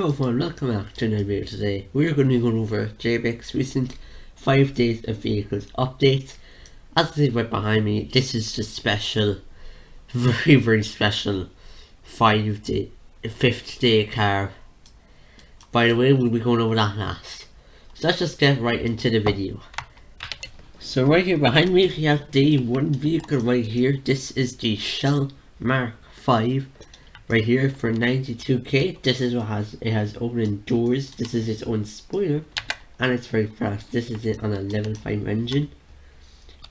Hello everyone, welcome back to another video. Today we're going to be going over Jailbreak's recent 5 days of vehicles updates. As you see right behind me, this is the special, very special 5th day car. By the way, we'll be going over that last. So let's just get right into the video. So right here behind me we have day 1 vehicle right here. This is the Shell Mark 5. Right here for 92k. This is what it has opening doors. This is its own spoiler and it's very fast. This is it on a level 5 engine.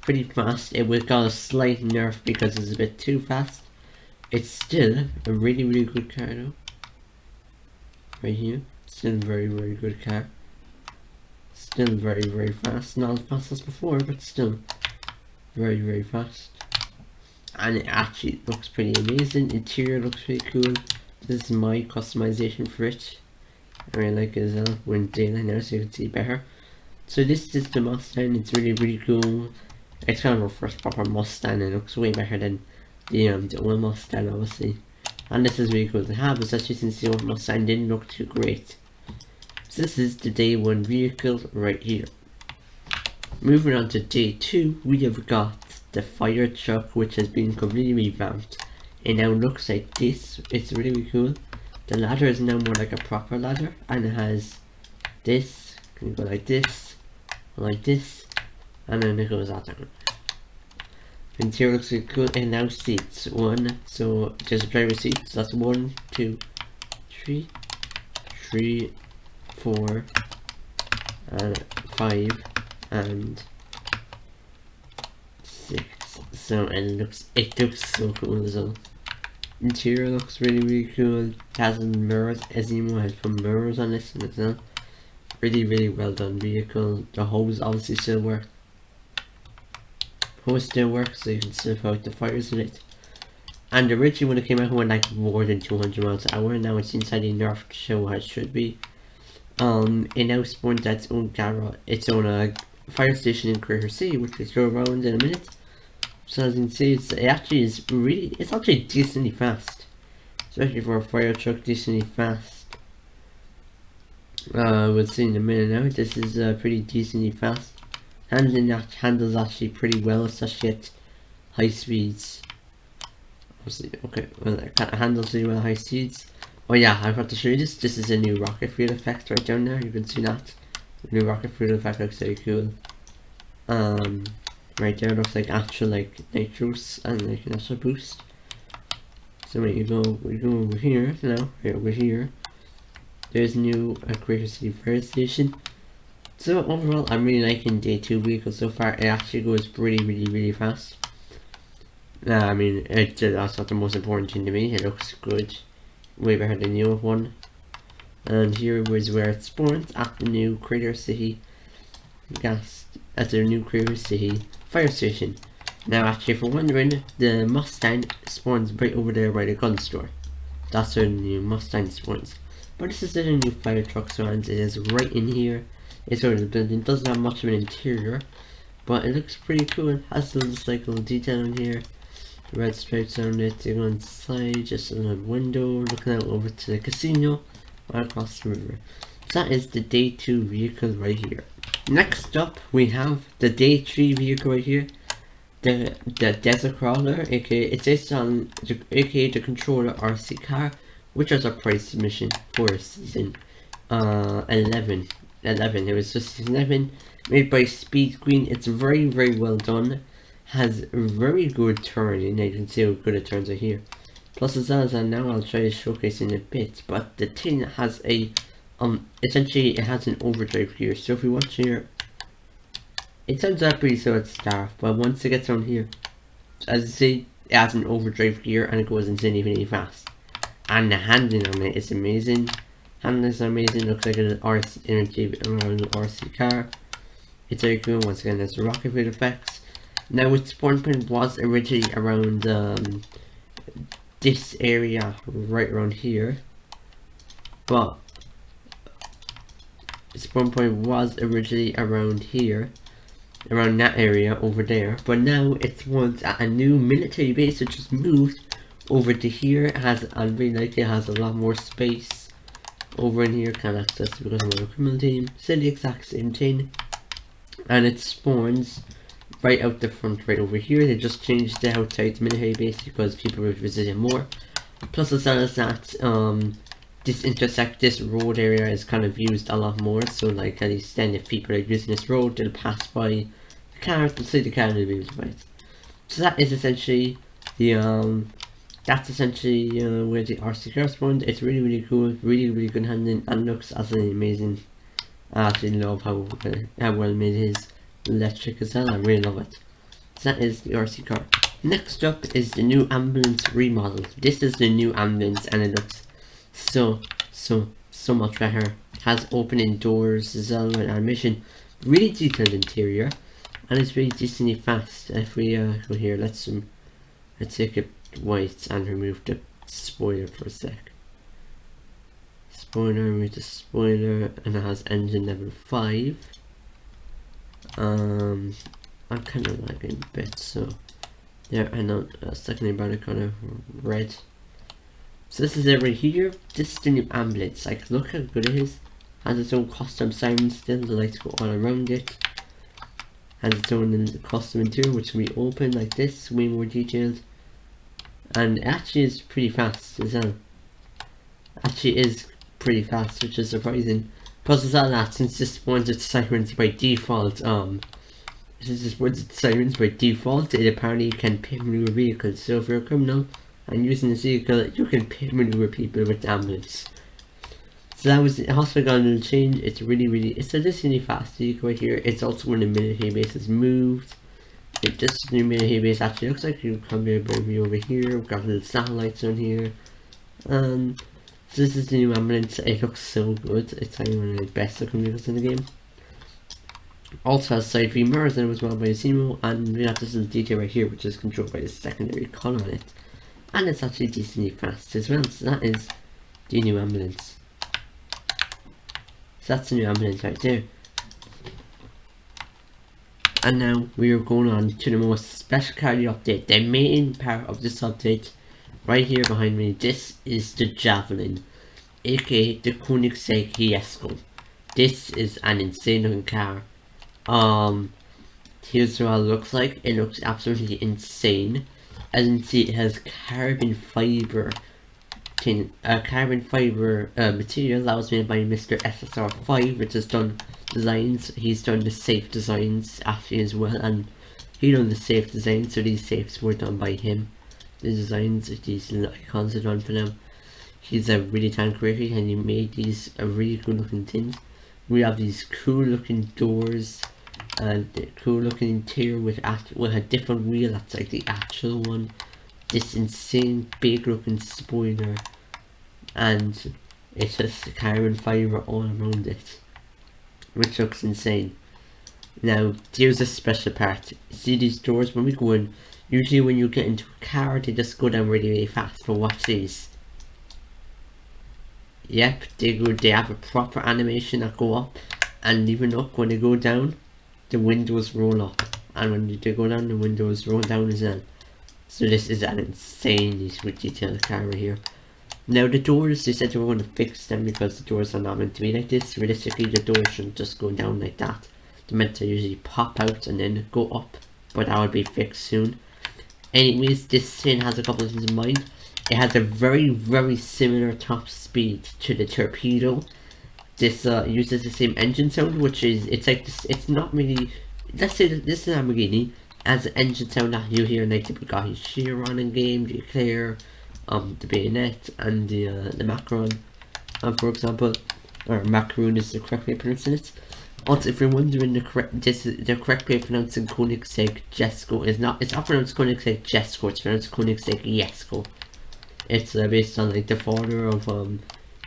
Pretty fast. It will got a slight nerf because it's a bit too fast. It's still a really good car though. Right here. Still a very good car. Still very fast. Not as fast as before, but still very fast. And it actually looks pretty amazing. Interior looks pretty cool. This is my customization for it. I really like it as well. We're in daylight now so you can see better. So this is the Mustang. It's really cool. It's kind of our first proper Mustang and it looks way better than the old Mustang obviously. And this is really cool to have, especially since the old Mustang didn't look too great. So this is the day 1 vehicle right here. Moving on to day 2, we have got the fire truck, which has been completely revamped. It now looks like this. It's really cool. The ladder is now more like a proper ladder, and it has this. Can go like this, and then it goes that down. The interior looks really cool. And now seats 1. So there's a driver seats. That's 1, 2, 3, 4, and 5, and 6. So it looks so cool as well. Interior looks really cool. It has mirrors. Azimo has put mirrors on this one as well. Really well done vehicle. The hose obviously still work. Hose still works, so you can still put out the fires in it. And originally when it came out, it went like more than 200 miles an hour. Now it's inside the nerf to show how it should be. It now spawns its own fire station in Crater City, which we'll go around in a minute. So as you can see, it's actually decently fast, especially for a fire truck. Decently fast. We'll see in a minute now. This is pretty decently fast. Handles actually pretty well, especially at high speeds. Okay, well it kind of handles really well at high speeds. Oh yeah, I forgot to show you this. This is a new rocket fuel effect right down there. You can see that. The new rocket fuel effect looks very cool. Right there looks like actual nitros and like an actual boost. So we go over here now. Right over here, there's new Crater City fire station. So overall, I'm really liking day 2 vehicles so far. It actually goes really fast. I mean, that's not the most important thing to me. It looks good. Way better than the old one. And here was where it spawns at the new Crater City fire station. Now actually, if you're wondering, the Mustang spawns right over there by the gun store. That's where the new Mustang spawns. But this is the new fire truck spawns. It is right in here. It's over the building. It doesn't have much of an interior, but it looks pretty cool. It has this little detail in here. Red stripes on it. You go inside, just in a window looking out over to the casino right across the river. So that is the day 2 vehicle right here. Next up we have the day 3 vehicle right here. The Desert Crawler, aka it's based on aka the Controller RC car, which was a prize submission for season 11. It was just season 11, made by Speed Green. It's very well done. Has very good turning. You can see how good it turns right here. Plus as well as now I'll try to showcase in a bit, but the thing has a essentially it has an overdrive gear. So if we watch here, it turns out pretty slow at the start, but once it gets on here, as you see, it has an overdrive gear and it goes insanely fast. And the handling on it is amazing. Handling is amazing. Looks like an RC car. It's very cool. Once again, there's the rocket fuel effects. Now its spawn point was originally around this area right around here, but the spawn point was originally around here, around that area over there, but now it was at a new military base which was moved over to here. It has, I really like it, has a lot more space over in here, can't access it because I'm on a criminal team. Still the exact same thing, and it spawns right out the front right over here. They just changed the outside military base because people were visiting more. Plus as well as that, this road area is kind of used a lot more, so like at least then if people are using this road, they'll pass by the cars, they'll see the car and they'll be able to buy it. So that is essentially the that's essentially where the RC car spawned. It's really cool, really good handling, and looks absolutely amazing. I absolutely love how well made it is. Electric as well, I really love it. So that is the RC car. Next up is the new ambulance remodel. This is the new ambulance and it looks so much better. It has opening doors as well with animation, really detailed interior, and it's really decently fast. If we go here, let's take it white and remove the spoiler for a sec. Spoiler, remove the spoiler, and it has engine level 5. I'm kind of lagging a bit, so there, I know secondary banner kind of red. So this is it right here. This is the new ambulance. Like, look how good it is. Has its own custom siren still, the lights go all around it. Has its own custom interior which can be open like this, way more detailed. And it actually is pretty fast as well. Actually is pretty fast, which is surprising. Plus as well that, since this spawns its sirens by default, since this spawns its sirens by default, it apparently can pit maneuver vehicles. So if you're a criminal and using this vehicle, you can pit maneuver people with the ambulance. So that was the hospital got a little change. It's it's a decently fast vehicle right here. It's also when the military base is moved. This new military base actually looks like you come here over here. We've got little satellites on here. So this is the new ambulance. It looks so good. It's like one of the best looking vehicles in the game. Also has side view mirrors and it was mounted by a Simo, and we have this little detail right here which is controlled by a secondary collar on it. And it's actually decently fast as well. So that is the new ambulance. So that's the new ambulance right there. And now we are going on to the most special car update, the main part of this update. Right here behind me, this is the Javelin, aka the Koenigsegg Jesko. This is an insane looking car. Here's what it looks like. It looks absolutely insane. As you can see, it has carbon fiber material that was made by Mr. SSR5, which has done designs. He's done the safe designs actually as well, and he done the safe designs, so these safes were done by him. The designs, these little icons are done for them. He's a really talented creator and he made these really good looking things. We have these cool looking doors and the cool looking interior with a different wheel that's like the actual one. This insane big looking spoiler, and it's just carbon fiber all around it, which looks insane. Now here's a special part. See these doors when we go in? Usually when you get into a car they just go down really fast, but watch these. Yep, they have a proper animation that go up, and even look, when they go down the windows roll up, and when they go down the windows roll down as well. So this is an insanely sweet detailed car right here. Now the doors, they said they were going to fix them because the doors are not meant to be like this. Realistically the doors shouldn't just go down like that. They're meant to usually pop out and then go up, but that will be fixed soon. Anyways, this thing has a couple of things in mind. It has a very similar top speed to the Torpedo. This uses the same engine sound, which is, it's like this, it's not really, let's say that this is a Lamborghini, has an engine sound that you hear in like the Bugatti Chiron in game, the Eclair, the Bayonet, and the Macaron, for example, or Macaroon is the correct way of pronouncing it. Also, if you're wondering, the correct way of pronouncing Koenigsegg Jesko is not, it's not pronounced Koenigsegg Jesko, it's pronounced Koenigsegg Jesko. It's based on like the father of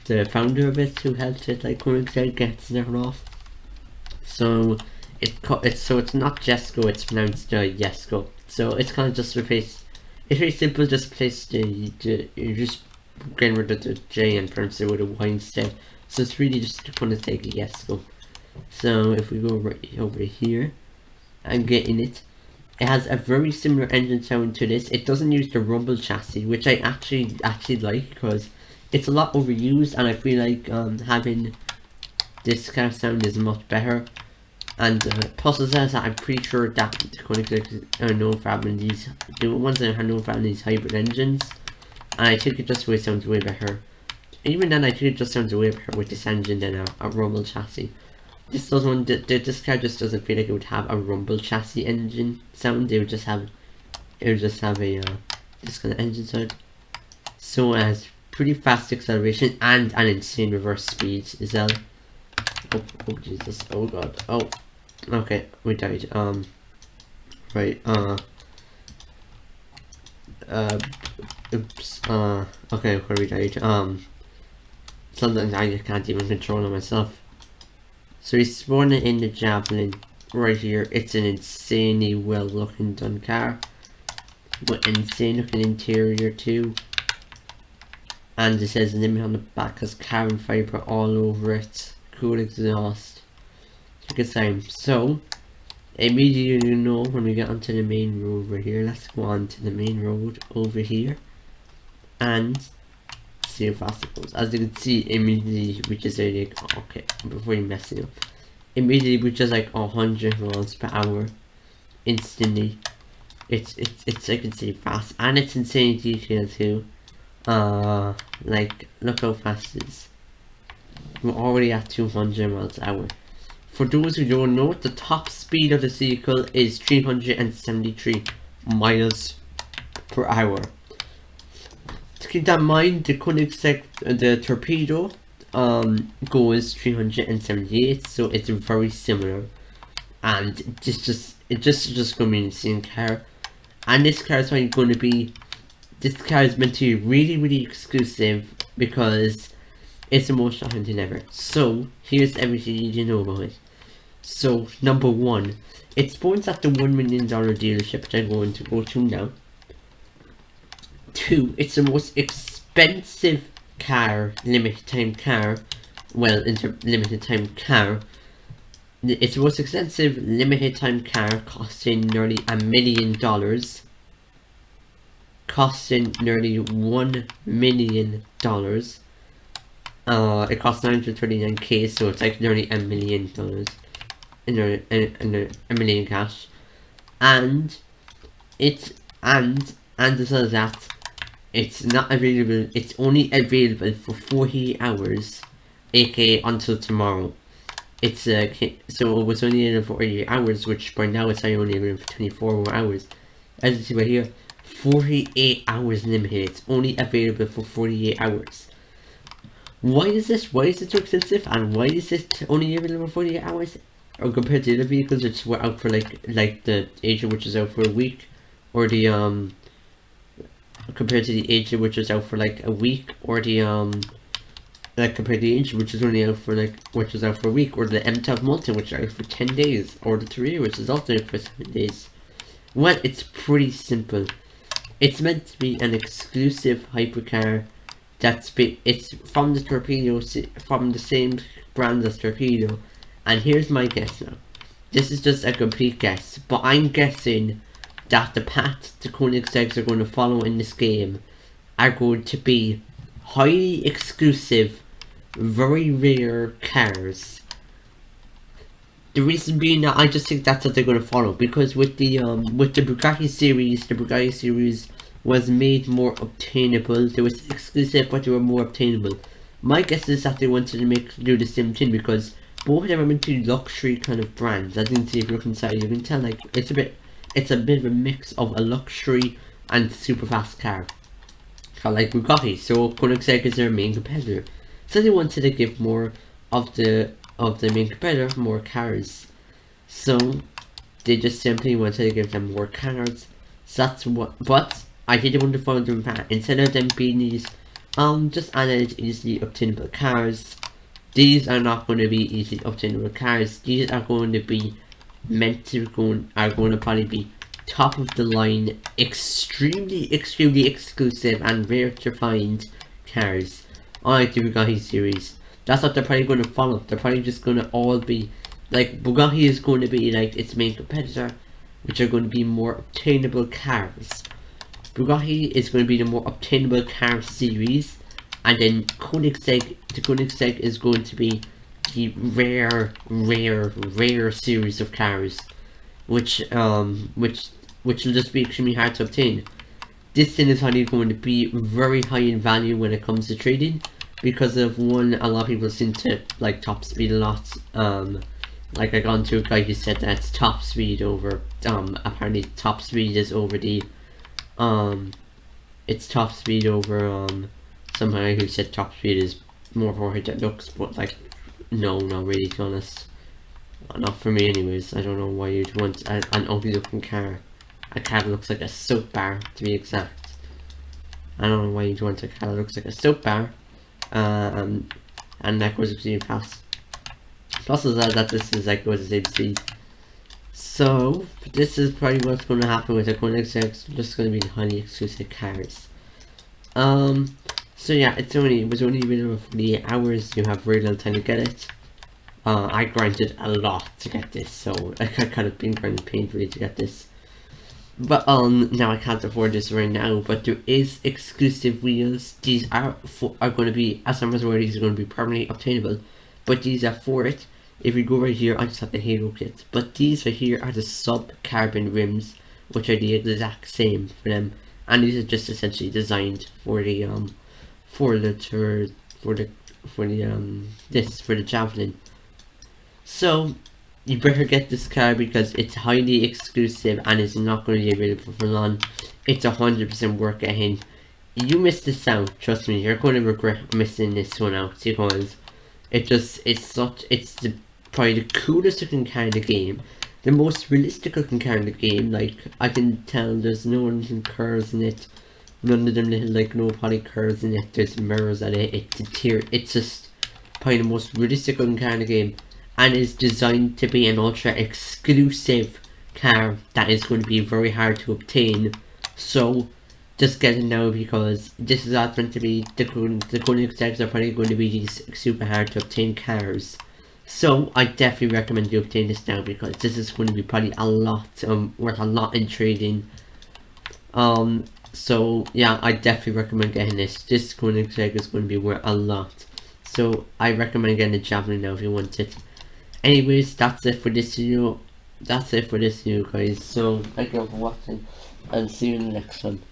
the founder of it, who helped it, like Koenigsegg gets there off. So it's not Jesko, it's pronounced Jesko. So it's kind of just replace. It's very simple. Just place you're just getting rid of the J and pronounce it with a Y instead. So it's really just Koenigsegg Jesko. So if we go right over here and get in it, it has a very similar engine sound to this. It doesn't use the rumble chassis, which I actually like, because it's a lot overused, and I feel like having this kind of sound is much better. And plus it says that I'm pretty sure that the Koenigsegg are known for having these, the ones that are known for having these hybrid engines, and I think it just sounds way better. Even then, I think it just sounds way better with this engine than a rumble chassis. This doesn't. This car just doesn't feel like it would have a rumble chassis engine sound. It would just have a this kind of engine sound. So it has pretty fast acceleration and an insane reverse speed as well. Oh Jesus! Oh God! Oh, okay, we died. Right. Oops. Okay, where we died. Sometimes I just can't even control it myself. So he's spawning in the Javelin right here. It's an insanely well looking done car, with insane looking interior too. And it says limit on the back has carbon fiber all over it. Cool exhaust. Good time. So immediately you know when we get onto the main road right here. Let's go on to the main road over here and see how fast it goes. As you can see, immediately we just like, okay, before you mess it up, immediately we just like 100 miles per hour instantly. It's like insane fast, and it's insane detailed too. Like look how fast it is. We're already at 200 miles per hour. For those who don't know, the top speed of the vehicle is 373 miles per hour. To keep that in mind, the Koenigsegg, the Torpedo, goes 378, so it's very similar, and it's just gonna be an insane car. And this car is going to be, this car is meant to be really exclusive because it's the most shocking thing ever. So here's everything you need to know about it. So number one, it spawns at the $1 million dealership, which I'm going to go to now. 2, it's the most expensive car, limited time car. Well, limited time car. It's the most expensive limited time car, costing nearly $1 million. Costing nearly $1 million. It costs 939k, so it's like nearly $1 million. $1 million cash. And it's and as well as that, it's not available, it's only available for 48 hours, aka until tomorrow. It's so it was only available for 48 hours, which by now it's only available for 24 more hours. As you see right here, 48 hours limited. It's only available for 48 hours. Why is this? Why is it so expensive? And why is it only available for 48 hours? Or compared to the other vehicles which were out for like the Asia, which is out for a week, or the compared to the Asia, which is out for like a week, or the like compared to the Asia, which is only out for like, which is out for a week, or the M12 Multi, which is out for 10 days, or the 3, which is also out for 7 days. Well, it's pretty simple. It's meant to be an exclusive hypercar. It's from the Torpedo, from the same brand as Torpedo. And here's my guess now. This is just a complete guess, but I'm guessing that the path the Koenigsegg's are going to follow in this game are going to be highly exclusive, very rare cars. The reason being that I just think that's what they're going to follow, because with the Bugatti series was made more obtainable. They was exclusive, but they were more obtainable. My guess is that they wanted to do the same thing, because both of them are into luxury kind of brands. As you can see, if you look inside, you can tell like it's a bit of a mix of a luxury and super fast car. Kind of like Bugatti. So Koenigsegg is their main competitor. So they wanted to give more of the main competitor more cars. So they just simply wanted to give them more cars. So that's what. But I did want to follow them back. Instead of them being these just added easily obtainable cars, these are not going to be easily obtainable cars. These are going to be are going to probably be top of the line, extremely exclusive and rare to find cars. Unlike the Bugatti series. That's what they're probably going to follow. They're probably just going to all be like, Bugatti is going to be like its main competitor, which are going to be more obtainable cars. Bugatti is going to be the more obtainable car series, And then Koenigsegg, the Koenigsegg is going to be the rare series of cars, which will just be extremely hard to obtain. This thing is only going to be very high in value when it comes to trading, because of one, a lot of people seem to like top speed a lot. Like I got into a guy who said that it's top speed over apparently top speed is over the it's top speed over someone who said top speed is more for it that looks, but like no, not really, to be honest. Not for me anyways. I don't know why you'd want an ugly looking car. A car that looks like a soap bar, to be exact. I don't know why you'd want a car that looks like a soap bar. And that goes extremely fast. Plus is that this is like goes the same speed. So this is probably what's going to happen with the Koenigsegg. Just going to be the highly exclusive cars. So yeah, it was only been for the hours. You have very little time to get it. I grinded a lot to get this, so I kind of been grinding painfully to get this. But now I can't afford this right now. But there is exclusive wheels. These are going to be, as I'm aware, these are going to be permanently obtainable. But these are for it. If you go right here, I just have the Halo kit. But these right here are the sub-carbon rims, which are the exact same for them. And these are just essentially designed for the Javelin. So you better get this car because it's highly exclusive and it's not going to be available for long. It's 100% worth getting. You missed this out, trust me, you're going to regret missing this one out, because it's probably the coolest looking car in the game, the most realistic looking car in the game. Like, I can tell there's no little curves in it, none of them little like no poly curves in it, there's mirrors at it, it's just probably the most realistic looking car in the game, and is designed to be an ultra exclusive car that is going to be very hard to obtain. So just get it now, because this is not meant to be the Koenigsegg's are probably going to be these super hard to obtain cars. So I definitely recommend you obtain this now, because this is going to be probably a lot worth a lot in trading. So yeah, I definitely recommend getting this. This Koenigsegg is going to be worth a lot. So I recommend getting the Javelin now if you want it. Anyways, that's it for this video. Guys. So thank you for watching, and see you in the next one.